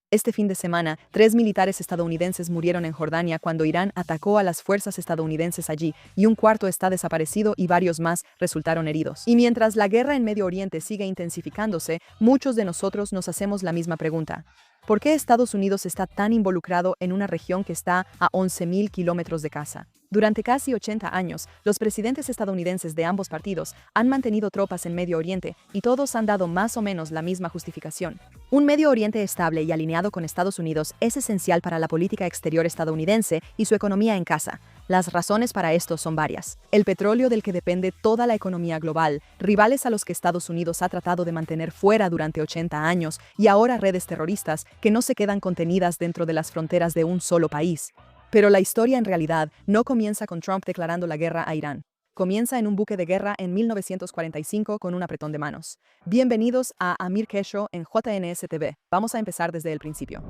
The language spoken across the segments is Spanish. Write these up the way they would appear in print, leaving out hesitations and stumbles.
Este fin de semana, 3 militares estadounidenses murieron en Jordania cuando Irán atacó a las fuerzas estadounidenses allí, y un cuarto está desaparecido y varios más resultaron heridos. Y mientras la guerra en Medio Oriente sigue intensificándose, muchos de nosotros nos hacemos la misma pregunta. ¿Por qué Estados Unidos está tan involucrado en una región que está a 11.000 kilómetros de casa? Durante casi 80 años, los presidentes estadounidenses de ambos partidos han mantenido tropas en Medio Oriente y todos han dado más o menos la misma justificación. Un Medio Oriente estable y alineado con Estados Unidos es esencial para la política exterior estadounidense y su economía en casa. Las razones para esto son varias. El petróleo del que depende toda la economía global, rivales a los que Estados Unidos ha tratado de mantener fuera durante 80 años y ahora redes terroristas que no se quedan contenidas dentro de las fronteras de un solo país. Pero la historia en realidad no comienza con Trump declarando la guerra a Irán. Comienza en un buque de guerra en 1945 con un apretón de manos. Bienvenidos a Amir Kesho en JNS TV. Vamos a empezar desde el principio.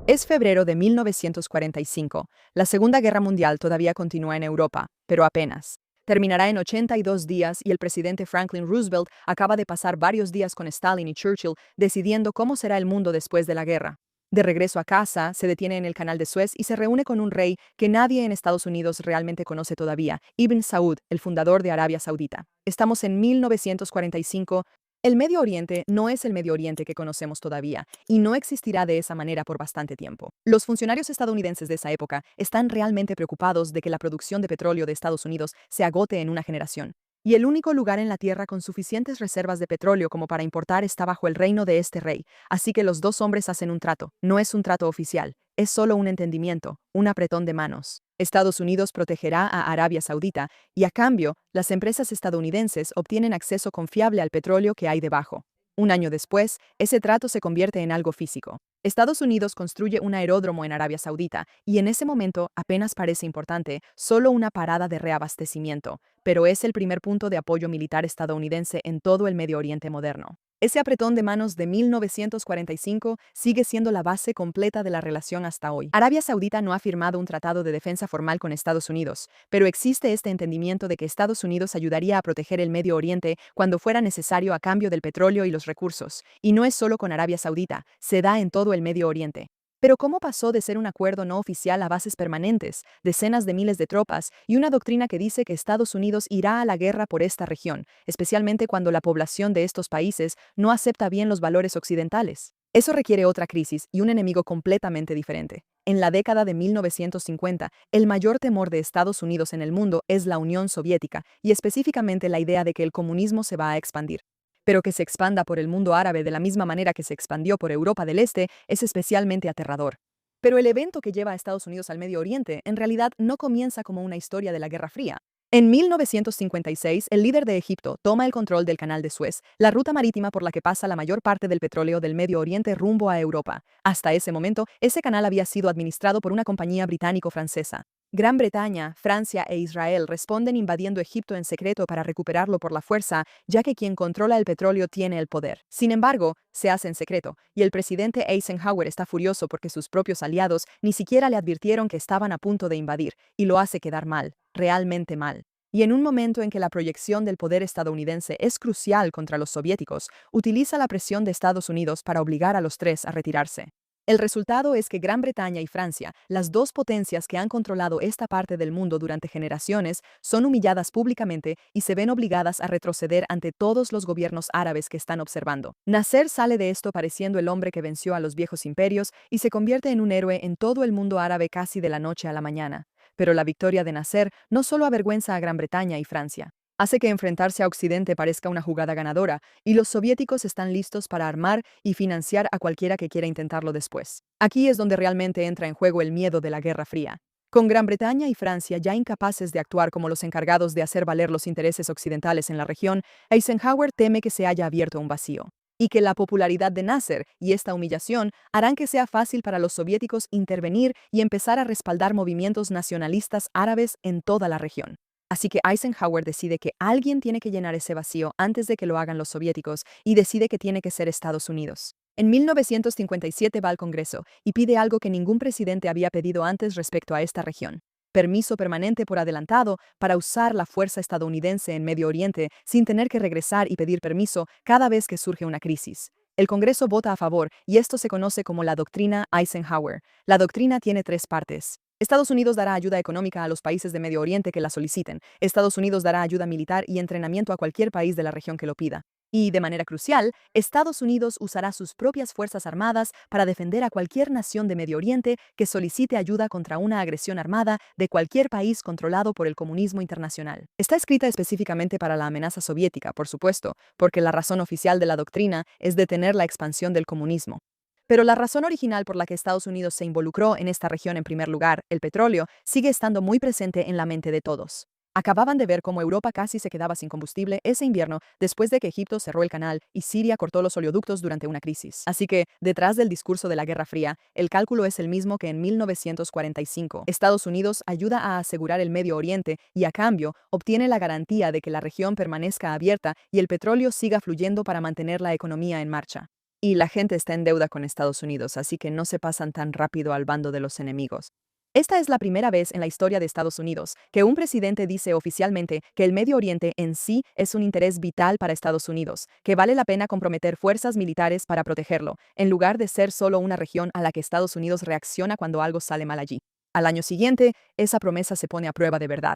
Es febrero de 1945. La Segunda Guerra Mundial todavía continúa en Europa, pero apenas. Terminará en 82 días y el presidente Franklin Roosevelt acaba de pasar varios días con Stalin y Churchill decidiendo cómo será el mundo después de la guerra. De regreso a casa, se detiene en el Canal de Suez y se reúne con un rey que nadie en Estados Unidos realmente conoce todavía, Ibn Saud, el fundador de Arabia Saudita. Estamos en 1945. El Medio Oriente no es el Medio Oriente que conocemos todavía, y no existirá de esa manera por bastante tiempo. Los funcionarios estadounidenses de esa época están realmente preocupados de que la producción de petróleo de Estados Unidos se agote en una generación. Y el único lugar en la Tierra con suficientes reservas de petróleo como para importar está bajo el reino de este rey, así que los dos hombres hacen un trato. No es un trato oficial, es solo un entendimiento, un apretón de manos. Estados Unidos protegerá a Arabia Saudita y a cambio, las empresas estadounidenses obtienen acceso confiable al petróleo que hay debajo. Un año después, ese trato se convierte en algo físico. Estados Unidos construye un aeródromo en Arabia Saudita y en ese momento apenas parece importante, solo una parada de reabastecimiento, pero es el primer punto de apoyo militar estadounidense en todo el Medio Oriente moderno. Ese apretón de manos de 1945 sigue siendo la base completa de la relación hasta hoy. Arabia Saudita no ha firmado un tratado de defensa formal con Estados Unidos, pero existe este entendimiento de que Estados Unidos ayudaría a proteger el Medio Oriente cuando fuera necesario a cambio del petróleo y los recursos. Y no es solo con Arabia Saudita, se da en todo el Medio Oriente. Pero ¿cómo pasó de ser un acuerdo no oficial a bases permanentes, decenas de miles de tropas y una doctrina que dice que Estados Unidos irá a la guerra por esta región, especialmente cuando la población de estos países no acepta bien los valores occidentales? Eso requiere otra crisis y un enemigo completamente diferente. En la década de 1950, el mayor temor de Estados Unidos en el mundo es la Unión Soviética y específicamente la idea de que el comunismo se va a expandir. Pero que se expanda por el mundo árabe de la misma manera que se expandió por Europa del Este es especialmente aterrador. Pero el evento que lleva a Estados Unidos al Medio Oriente en realidad no comienza como una historia de la Guerra Fría. En 1956, el líder de Egipto toma el control del Canal de Suez, la ruta marítima por la que pasa la mayor parte del petróleo del Medio Oriente rumbo a Europa. Hasta ese momento, ese canal había sido administrado por una compañía británico-francesa. Gran Bretaña, Francia e Israel responden invadiendo Egipto en secreto para recuperarlo por la fuerza, ya que quien controla el petróleo tiene el poder. Sin embargo, se hace en secreto, y el presidente Eisenhower está furioso porque sus propios aliados ni siquiera le advirtieron que estaban a punto de invadir, y lo hace quedar mal, realmente mal. Y en un momento en que la proyección del poder estadounidense es crucial contra los soviéticos, utiliza la presión de Estados Unidos para obligar a los tres a retirarse. El resultado es que Gran Bretaña y Francia, las dos potencias que han controlado esta parte del mundo durante generaciones, son humilladas públicamente y se ven obligadas a retroceder ante todos los gobiernos árabes que están observando. Nasser sale de esto pareciendo el hombre que venció a los viejos imperios y se convierte en un héroe en todo el mundo árabe casi de la noche a la mañana. Pero la victoria de Nasser no solo avergüenza a Gran Bretaña y Francia. Hace que enfrentarse a Occidente parezca una jugada ganadora, y los soviéticos están listos para armar y financiar a cualquiera que quiera intentarlo después. Aquí es donde realmente entra en juego el miedo de la Guerra Fría. Con Gran Bretaña y Francia ya incapaces de actuar como los encargados de hacer valer los intereses occidentales en la región, Eisenhower teme que se haya abierto un vacío, y que la popularidad de Nasser y esta humillación harán que sea fácil para los soviéticos intervenir y empezar a respaldar movimientos nacionalistas árabes en toda la región. Así que Eisenhower decide que alguien tiene que llenar ese vacío antes de que lo hagan los soviéticos y decide que tiene que ser Estados Unidos. En 1957 va al Congreso y pide algo que ningún presidente había pedido antes respecto a esta región: permiso permanente por adelantado para usar la fuerza estadounidense en Medio Oriente sin tener que regresar y pedir permiso cada vez que surge una crisis. El Congreso vota a favor y esto se conoce como la doctrina Eisenhower. La doctrina tiene tres partes. Estados Unidos dará ayuda económica a los países de Medio Oriente que la soliciten. Estados Unidos dará ayuda militar y entrenamiento a cualquier país de la región que lo pida. Y, de manera crucial, Estados Unidos usará sus propias fuerzas armadas para defender a cualquier nación de Medio Oriente que solicite ayuda contra una agresión armada de cualquier país controlado por el comunismo internacional. Está escrita específicamente para la amenaza soviética, por supuesto, porque la razón oficial de la doctrina es detener la expansión del comunismo. Pero la razón original por la que Estados Unidos se involucró en esta región en primer lugar, el petróleo, sigue estando muy presente en la mente de todos. Acababan de ver cómo Europa casi se quedaba sin combustible ese invierno después de que Egipto cerró el canal y Siria cortó los oleoductos durante una crisis. Así que, detrás del discurso de la Guerra Fría, el cálculo es el mismo que en 1945. Estados Unidos ayuda a asegurar el Medio Oriente y, a cambio, obtiene la garantía de que la región permanezca abierta y el petróleo siga fluyendo para mantener la economía en marcha. Y la gente está en deuda con Estados Unidos, así que no se pasan tan rápido al bando de los enemigos. Esta es la primera vez en la historia de Estados Unidos que un presidente dice oficialmente que el Medio Oriente en sí es un interés vital para Estados Unidos, que vale la pena comprometer fuerzas militares para protegerlo, en lugar de ser solo una región a la que Estados Unidos reacciona cuando algo sale mal allí. Al año siguiente, esa promesa se pone a prueba de verdad.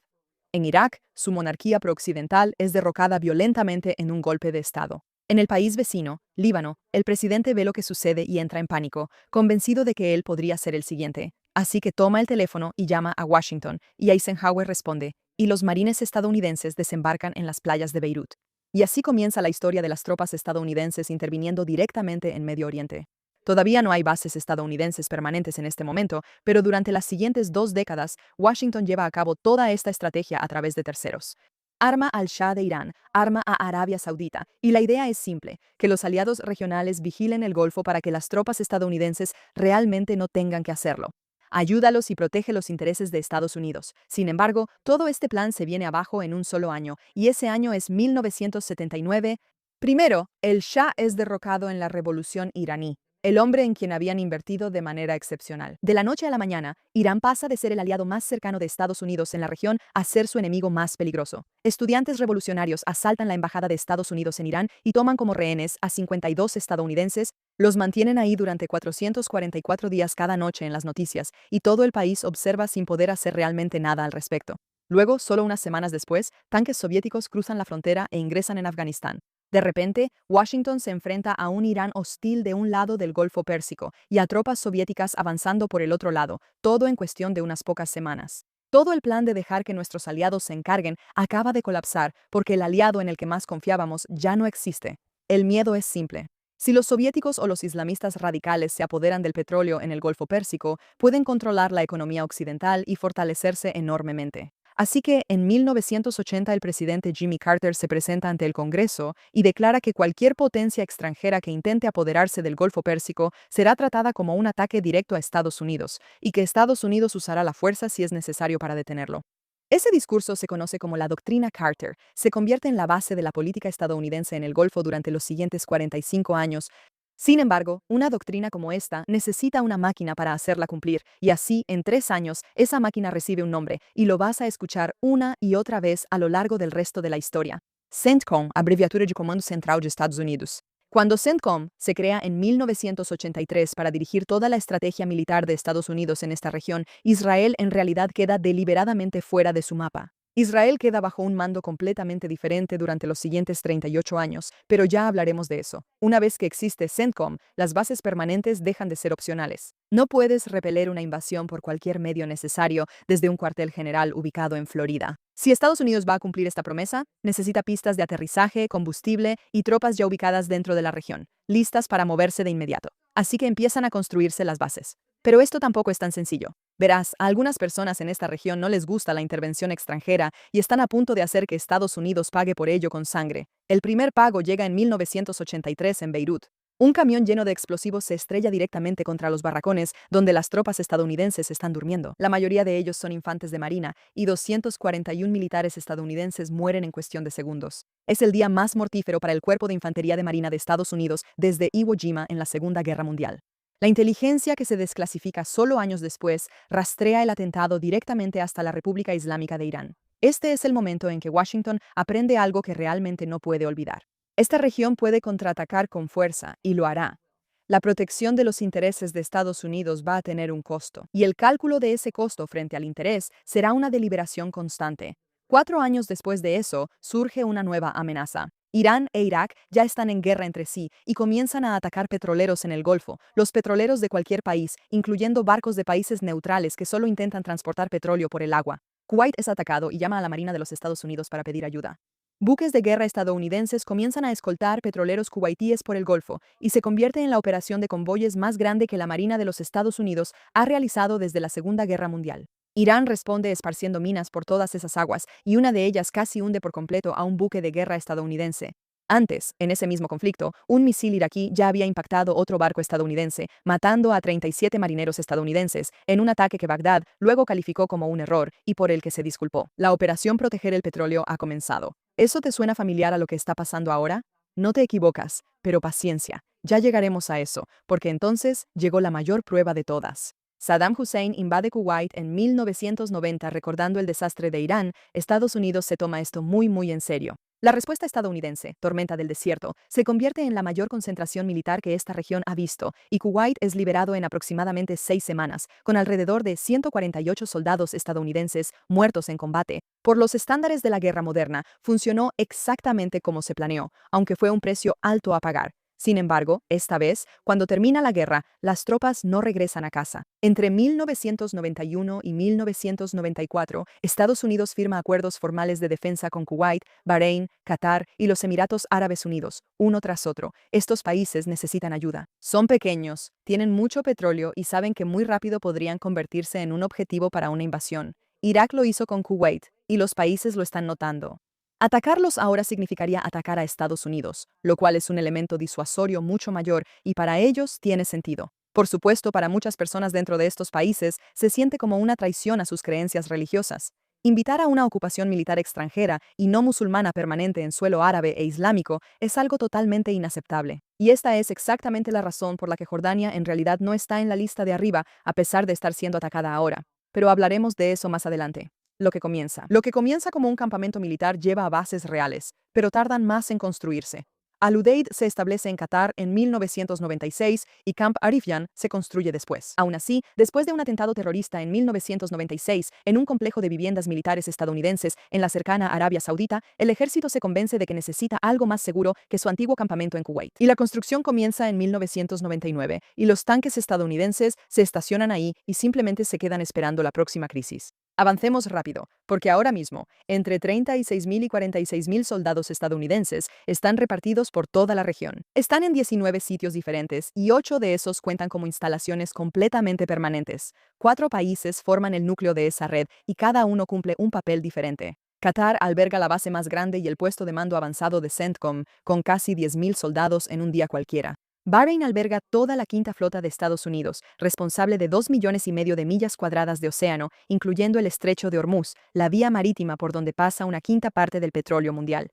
En Irak, su monarquía prooccidental es derrocada violentamente en un golpe de Estado. En el país vecino, Líbano, el presidente ve lo que sucede y entra en pánico, convencido de que él podría ser el siguiente. Así que toma el teléfono y llama a Washington, y Eisenhower responde, y los marines estadounidenses desembarcan en las playas de Beirut. Y así comienza la historia de las tropas estadounidenses interviniendo directamente en Medio Oriente. Todavía no hay bases estadounidenses permanentes en este momento, pero durante las siguientes 2 décadas, Washington lleva a cabo toda esta estrategia a través de terceros. Arma al Shah de Irán, arma a Arabia Saudita, y la idea es simple, que los aliados regionales vigilen el Golfo para que las tropas estadounidenses realmente no tengan que hacerlo. Ayúdalos y protege los intereses de Estados Unidos. Sin embargo, todo este plan se viene abajo en un solo año, y ese año es 1979. Primero, el Shah es derrocado en la revolución iraní, el hombre en quien habían invertido de manera excepcional. De la noche a la mañana, Irán pasa de ser el aliado más cercano de Estados Unidos en la región a ser su enemigo más peligroso. Estudiantes revolucionarios asaltan la embajada de Estados Unidos en Irán y toman como rehenes a 52 estadounidenses. Los mantienen ahí durante 444 días cada noche en las noticias, y todo el país observa sin poder hacer realmente nada al respecto. Luego, solo unas semanas después, tanques soviéticos cruzan la frontera e ingresan en Afganistán. De repente, Washington se enfrenta a un Irán hostil de un lado del Golfo Pérsico y a tropas soviéticas avanzando por el otro lado, todo en cuestión de unas pocas semanas. Todo el plan de dejar que nuestros aliados se encarguen acaba de colapsar porque el aliado en el que más confiábamos ya no existe. El miedo es simple. Si los soviéticos o los islamistas radicales se apoderan del petróleo en el Golfo Pérsico, pueden controlar la economía occidental y fortalecerse enormemente. Así que, en 1980 el presidente Jimmy Carter se presenta ante el Congreso y declara que cualquier potencia extranjera que intente apoderarse del Golfo Pérsico será tratada como un ataque directo a Estados Unidos, y que Estados Unidos usará la fuerza si es necesario para detenerlo. Ese discurso se conoce como la doctrina Carter, se convierte en la base de la política estadounidense en el Golfo durante los siguientes 45 años. Sin embargo, una doctrina como esta necesita una máquina para hacerla cumplir, y así, en 3 años, esa máquina recibe un nombre, y lo vas a escuchar una y otra vez a lo largo del resto de la historia. CENTCOM, abreviatura de Comando Central de Estados Unidos. Cuando CENTCOM se crea en 1983 para dirigir toda la estrategia militar de Estados Unidos en esta región, Israel en realidad queda deliberadamente fuera de su mapa. Israel queda bajo un mando completamente diferente durante los siguientes 38 años, pero ya hablaremos de eso. Una vez que existe CENTCOM, las bases permanentes dejan de ser opcionales. No puedes repeler una invasión por cualquier medio necesario desde un cuartel general ubicado en Florida. Si Estados Unidos va a cumplir esta promesa, necesita pistas de aterrizaje, combustible y tropas ya ubicadas dentro de la región, listas para moverse de inmediato. Así que empiezan a construirse las bases. Pero esto tampoco es tan sencillo. Verás, a algunas personas en esta región no les gusta la intervención extranjera y están a punto de hacer que Estados Unidos pague por ello con sangre. El primer pago llega en 1983 en Beirut. Un camión lleno de explosivos se estrella directamente contra los barracones donde las tropas estadounidenses están durmiendo. La mayoría de ellos son infantes de marina y 241 militares estadounidenses mueren en cuestión de segundos. Es el día más mortífero para el Cuerpo de Infantería de Marina de Estados Unidos desde Iwo Jima en la Segunda Guerra Mundial. La inteligencia que se desclasifica solo años después rastrea el atentado directamente hasta la República Islámica de Irán. Este es el momento en que Washington aprende algo que realmente no puede olvidar. Esta región puede contraatacar con fuerza, y lo hará. La protección de los intereses de Estados Unidos va a tener un costo, y el cálculo de ese costo frente al interés será una deliberación constante. 4 años después de eso, surge una nueva amenaza. Irán e Irak ya están en guerra entre sí y comienzan a atacar petroleros en el Golfo, los petroleros de cualquier país, incluyendo barcos de países neutrales que solo intentan transportar petróleo por el agua. Kuwait es atacado y llama a la Marina de los Estados Unidos para pedir ayuda. Buques de guerra estadounidenses comienzan a escoltar petroleros kuwaitíes por el Golfo y se convierte en la operación de convoyes más grande que la Marina de los Estados Unidos ha realizado desde la Segunda Guerra Mundial. Irán responde esparciendo minas por todas esas aguas y una de ellas casi hunde por completo a un buque de guerra estadounidense. Antes, en ese mismo conflicto, un misil iraquí ya había impactado otro barco estadounidense, matando a 37 marineros estadounidenses en un ataque que Bagdad luego calificó como un error y por el que se disculpó. La operación Proteger el Petróleo ha comenzado. ¿Eso te suena familiar a lo que está pasando ahora? No te equivocas, pero paciencia. Ya llegaremos a eso, porque entonces llegó la mayor prueba de todas. Saddam Hussein invade Kuwait en 1990 recordando el desastre de Irán. Estados Unidos se toma esto muy en serio. La respuesta estadounidense, Tormenta del Desierto, se convierte en la mayor concentración militar que esta región ha visto, y Kuwait es liberado en aproximadamente 6 semanas, con alrededor de 148 soldados estadounidenses muertos en combate. Por los estándares de la guerra moderna, funcionó exactamente como se planeó, aunque fue un precio alto a pagar. Sin embargo, esta vez, cuando termina la guerra, las tropas no regresan a casa. Entre 1991 y 1994, Estados Unidos firma acuerdos formales de defensa con Kuwait, Bahrein, Qatar y los Emiratos Árabes Unidos, uno tras otro. Estos países necesitan ayuda. Son pequeños, tienen mucho petróleo y saben que muy rápido podrían convertirse en un objetivo para una invasión. Irak lo hizo con Kuwait, y los países lo están notando. Atacarlos ahora significaría atacar a Estados Unidos, lo cual es un elemento disuasorio mucho mayor y para ellos tiene sentido. Por supuesto, para muchas personas dentro de estos países se siente como una traición a sus creencias religiosas. Invitar a una ocupación militar extranjera y no musulmana permanente en suelo árabe e islámico es algo totalmente inaceptable. Y esta es exactamente la razón por la que Jordania en realidad no está en la lista de arriba, a pesar de estar siendo atacada ahora. Pero hablaremos de eso más adelante. Lo que comienza como un campamento militar lleva a bases reales, pero tardan más en construirse. Al-Udeid se establece en Qatar en 1996 y Camp Arifjan se construye después. Aún así, después de un atentado terrorista en 1996 en un complejo de viviendas militares estadounidenses en la cercana Arabia Saudita, el ejército se convence de que necesita algo más seguro que su antiguo campamento en Kuwait. Y la construcción comienza en 1999, y los tanques estadounidenses se estacionan ahí y simplemente se quedan esperando la próxima crisis. Avancemos rápido, porque ahora mismo, entre 36.000 y 46.000 soldados estadounidenses están repartidos por toda la región. Están en 19 sitios diferentes y 8 de esos cuentan como instalaciones completamente permanentes. 4 países forman el núcleo de esa red y cada uno cumple un papel diferente. Qatar alberga la base más grande y el puesto de mando avanzado de CENTCOM, con casi 10.000 soldados en un día cualquiera. Bahrein alberga toda la quinta flota de Estados Unidos, responsable de 2,5 millones de millas cuadradas de océano, incluyendo el estrecho de Hormuz, la vía marítima por donde pasa una quinta parte del petróleo mundial.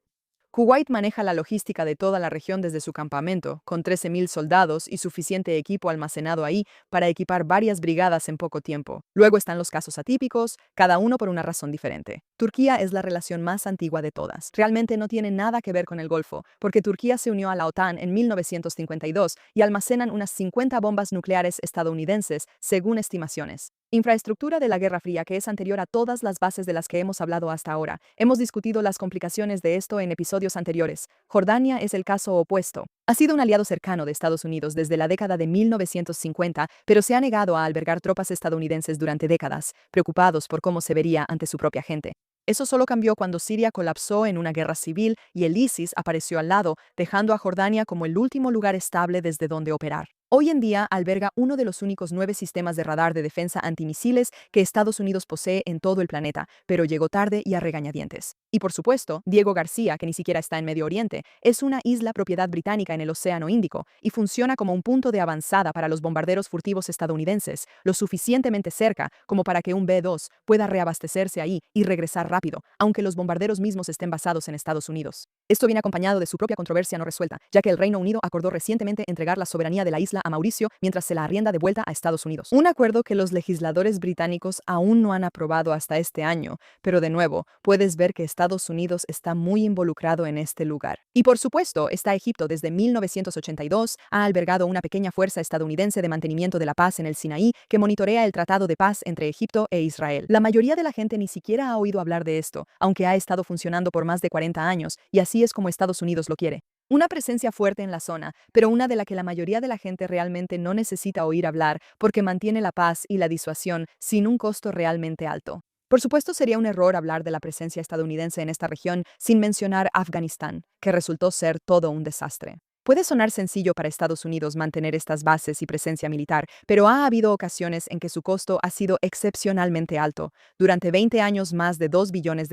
Kuwait maneja la logística de toda la región desde su campamento, con 13.000 soldados y suficiente equipo almacenado ahí para equipar varias brigadas en poco tiempo. Luego están los casos atípicos, cada uno por una razón diferente. Turquía es la relación más antigua de todas. Realmente no tiene nada que ver con el Golfo, porque Turquía se unió a la OTAN en 1952 y almacenan unas 50 bombas nucleares estadounidenses, según estimaciones. Infraestructura de la Guerra Fría que es anterior a todas las bases de las que hemos hablado hasta ahora. Hemos discutido las complicaciones de esto en episodios anteriores. Jordania es el caso opuesto. Ha sido un aliado cercano de Estados Unidos desde la década de 1950, pero se ha negado a albergar tropas estadounidenses durante décadas, preocupados por cómo se vería ante su propia gente. Eso solo cambió cuando Siria colapsó en una guerra civil y el ISIS apareció al lado, dejando a Jordania como el último lugar estable desde donde operar. Hoy en día alberga uno de los únicos 9 sistemas de radar de defensa antimisiles que Estados Unidos posee en todo el planeta, pero llegó tarde y a regañadientes. Y por supuesto, Diego García, que ni siquiera está en Medio Oriente, es una isla propiedad británica en el Océano Índico y funciona como un punto de avanzada para los bombarderos furtivos estadounidenses, lo suficientemente cerca como para que un B-2 pueda reabastecerse ahí y regresar rápido, aunque los bombarderos mismos estén basados en Estados Unidos. Esto viene acompañado de su propia controversia no resuelta, ya que el Reino Unido acordó recientemente entregar la soberanía de la isla isla a Mauricio mientras se la arrienda de vuelta a Estados Unidos. Un acuerdo que los legisladores británicos aún no han aprobado hasta este año, pero de nuevo, puedes ver que Estados Unidos está muy involucrado en este lugar. Y por supuesto, está Egipto. Desde 1982 ha albergado una pequeña fuerza estadounidense de mantenimiento de la paz en el Sinaí que monitorea el tratado de paz entre Egipto e Israel. La mayoría de la gente ni siquiera ha oído hablar de esto, aunque ha estado funcionando por más de 40 años, y así es como Estados Unidos lo quiere. Una presencia fuerte en la zona, pero una de la que la mayoría de la gente realmente no necesita oír hablar porque mantiene la paz y la disuasión sin un costo realmente alto. Por supuesto, sería un error hablar de la presencia estadounidense en esta región sin mencionar Afganistán, que resultó ser todo un desastre. Puede sonar sencillo para Estados Unidos mantener estas bases y presencia militar, pero ha habido ocasiones en que su costo ha sido excepcionalmente alto, durante 20 años más de $2 billones.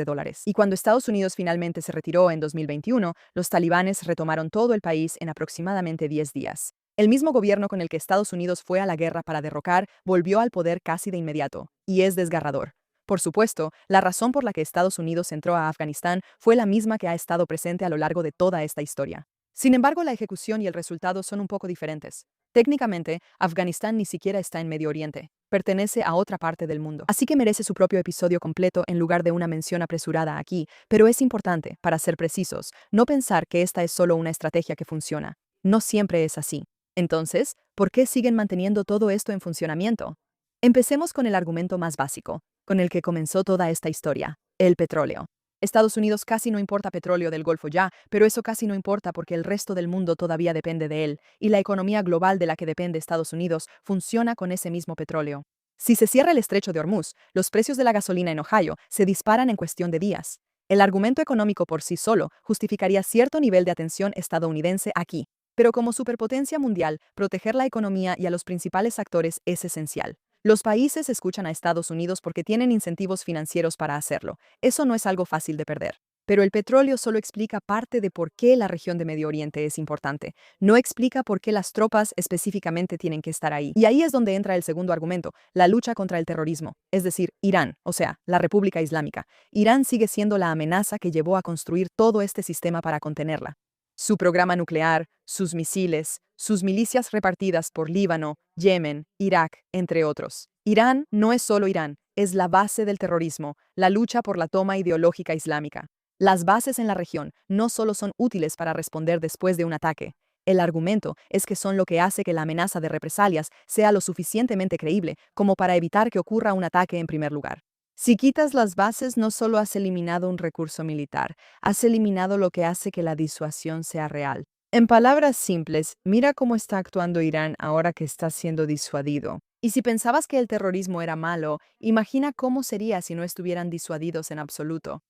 Y cuando Estados Unidos finalmente se retiró en 2021, los talibanes retomaron todo el país en aproximadamente 10 días. El mismo gobierno con el que Estados Unidos fue a la guerra para derrocar volvió al poder casi de inmediato, y es desgarrador. Por supuesto, la razón por la que Estados Unidos entró a Afganistán fue la misma que ha estado presente a lo largo de toda esta historia. Sin embargo, la ejecución y el resultado son un poco diferentes. Técnicamente, Afganistán ni siquiera está en Medio Oriente, pertenece a otra parte del mundo. Así que merece su propio episodio completo en lugar de una mención apresurada aquí, pero es importante, para ser precisos, no pensar que esta es solo una estrategia que funciona. No siempre es así. Entonces, ¿por qué siguen manteniendo todo esto en funcionamiento? Empecemos con el argumento más básico, con el que comenzó toda esta historia, el petróleo. Estados Unidos casi no importa petróleo del Golfo ya, pero eso casi no importa porque el resto del mundo todavía depende de él, y la economía global de la que depende Estados Unidos funciona con ese mismo petróleo. Si se cierra el estrecho de Hormuz, los precios de la gasolina en Ohio se disparan en cuestión de días. El argumento económico por sí solo justificaría cierto nivel de atención estadounidense aquí, pero como superpotencia mundial, proteger la economía y a los principales actores es esencial. Los países escuchan a Estados Unidos porque tienen incentivos financieros para hacerlo. Eso no es algo fácil de perder. Pero el petróleo solo explica parte de por qué la región de Medio Oriente es importante. No explica por qué las tropas específicamente tienen que estar ahí. Y ahí es donde entra el segundo argumento, la lucha contra el terrorismo, es decir, Irán, o sea, la República Islámica. Irán sigue siendo la amenaza que llevó a construir todo este sistema para contenerla. Su programa nuclear, sus misiles, sus milicias repartidas por Líbano, Yemen, Irak, entre otros. Irán no es solo Irán, es la base del terrorismo, la lucha por la toma ideológica islámica. Las bases en la región no solo son útiles para responder después de un ataque. El argumento es que son lo que hace que la amenaza de represalias sea lo suficientemente creíble como para evitar que ocurra un ataque en primer lugar. Si quitas las bases, no solo has eliminado un recurso militar, has eliminado lo que hace que la disuasión sea real. En palabras simples, mira cómo está actuando Irán ahora que está siendo disuadido. Y si pensabas que el terrorismo era malo, imagina cómo sería si no estuvieran disuadidos en absoluto.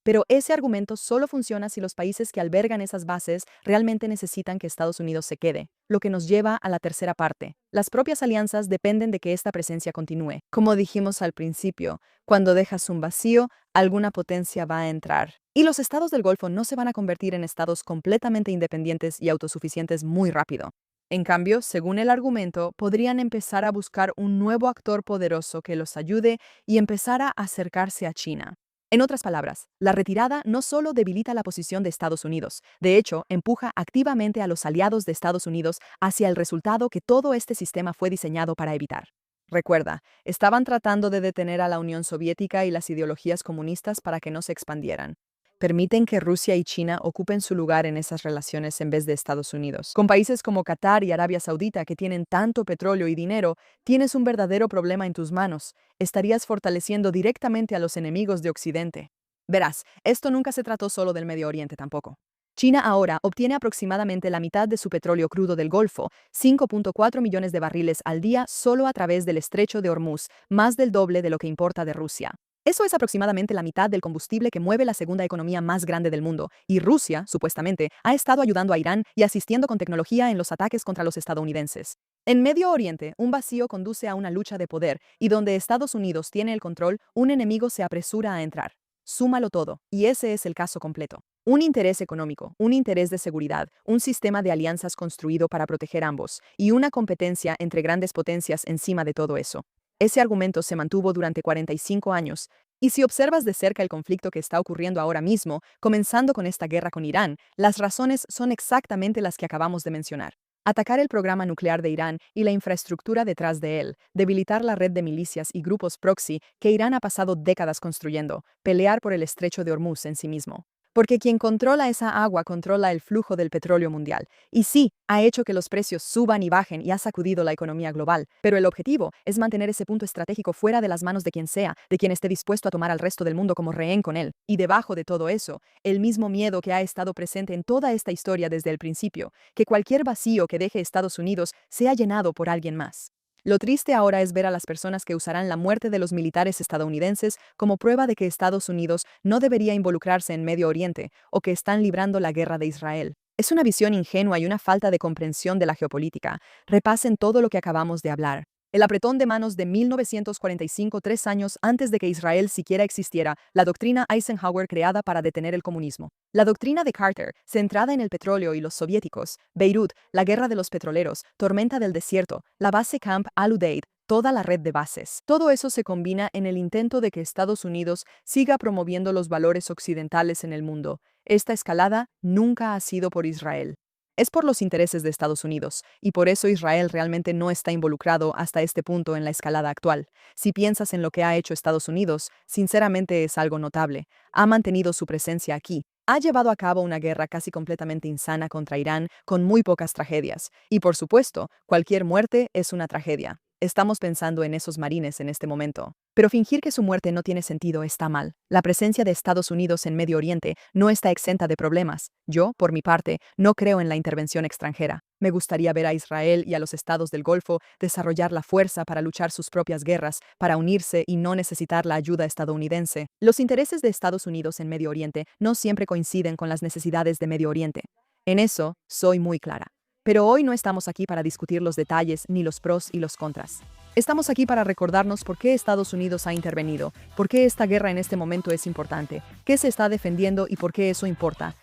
Pero ese argumento solo funciona si los países que albergan esas bases realmente necesitan que Estados Unidos se quede, lo que nos lleva a la tercera parte. Las propias alianzas dependen de que esta presencia continúe. Como dijimos al principio, cuando dejas un vacío, alguna potencia va a entrar. Y los estados del Golfo no se van a convertir en estados completamente independientes y autosuficientes muy rápido. En cambio, según el argumento, podrían empezar a buscar un nuevo actor poderoso que los ayude y empezar a acercarse a China. En otras palabras, la retirada no solo debilita la posición de Estados Unidos, de hecho, empuja activamente a los aliados de Estados Unidos hacia el resultado que todo este sistema fue diseñado para evitar. Recuerda, estaban tratando de detener a la Unión Soviética y las ideologías comunistas para que no se expandieran. Permiten que Rusia y China ocupen su lugar en esas relaciones en vez de Estados Unidos. Con países como Qatar y Arabia Saudita que tienen tanto petróleo y dinero, tienes un verdadero problema en tus manos. Estarías fortaleciendo directamente a los enemigos de Occidente. Verás, esto nunca se trató solo del Medio Oriente tampoco. China ahora obtiene aproximadamente la mitad de su petróleo crudo del Golfo, 5.4 millones de barriles al día solo a través del estrecho de Hormuz, más del doble de lo que importa de Rusia. Eso es aproximadamente la mitad del combustible que mueve la segunda economía más grande del mundo, y Rusia, supuestamente, ha estado ayudando a Irán y asistiendo con tecnología en los ataques contra los estadounidenses. En Medio Oriente, un vacío conduce a una lucha de poder, y donde Estados Unidos tiene el control, un enemigo se apresura a entrar. Súmalo todo, y ese es el caso completo. Un interés económico, un interés de seguridad, un sistema de alianzas construido para proteger ambos, y una competencia entre grandes potencias encima de todo eso. Ese argumento se mantuvo durante 45 años, y si observas de cerca el conflicto que está ocurriendo ahora mismo, comenzando con esta guerra con Irán, las razones son exactamente las que acabamos de mencionar. Atacar el programa nuclear de Irán y la infraestructura detrás de él, debilitar la red de milicias y grupos proxy que Irán ha pasado décadas construyendo, pelear por el estrecho de Hormuz en sí mismo. Porque quien controla esa agua controla el flujo del petróleo mundial. Y sí, ha hecho que los precios suban y bajen y ha sacudido la economía global, pero el objetivo es mantener ese punto estratégico fuera de las manos de quien sea, de quien esté dispuesto a tomar al resto del mundo como rehén con él. Y debajo de todo eso, el mismo miedo que ha estado presente en toda esta historia desde el principio, que cualquier vacío que deje Estados Unidos sea llenado por alguien más. Lo triste ahora es ver a las personas que usarán la muerte de los militares estadounidenses como prueba de que Estados Unidos no debería involucrarse en Medio Oriente o que están librando la guerra de Israel. Es una visión ingenua y una falta de comprensión de la geopolítica. Repasen todo lo que acabamos de hablar. El apretón de manos de 1945, 3 años antes de que Israel siquiera existiera, la doctrina Eisenhower creada para detener el comunismo. La doctrina de Carter, centrada en el petróleo y los soviéticos, Beirut, la guerra de los petroleros, tormenta del desierto, la base Camp Al-Udeid, toda la red de bases. Todo eso se combina en el intento de que Estados Unidos siga promoviendo los valores occidentales en el mundo. Esta escalada nunca ha sido por Israel. Es por los intereses de Estados Unidos, y por eso Israel realmente no está involucrado hasta este punto en la escalada actual. Si piensas en lo que ha hecho Estados Unidos, sinceramente es algo notable. Ha mantenido su presencia aquí. Ha llevado a cabo una guerra casi completamente insana contra Irán, con muy pocas tragedias. Y por supuesto, cualquier muerte es una tragedia. Estamos pensando en esos marines en este momento. Pero fingir que su muerte no tiene sentido está mal. La presencia de Estados Unidos en Medio Oriente no está exenta de problemas. Yo, por mi parte, no creo en la intervención extranjera. Me gustaría ver a Israel y a los estados del Golfo desarrollar la fuerza para luchar sus propias guerras, para unirse y no necesitar la ayuda estadounidense. Los intereses de Estados Unidos en Medio Oriente no siempre coinciden con las necesidades de Medio Oriente. En eso, soy muy clara. Pero hoy no estamos aquí para discutir los detalles ni los pros y los contras. Estamos aquí para recordarnos por qué Estados Unidos ha intervenido, por qué esta guerra en este momento es importante, qué se está defendiendo y por qué eso importa.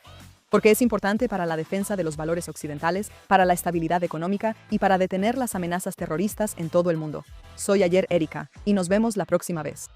Porque es importante para la defensa de los valores occidentales, para la estabilidad económica y para detener las amenazas terroristas en todo el mundo. Soy Ayer Erika, y nos vemos la próxima vez.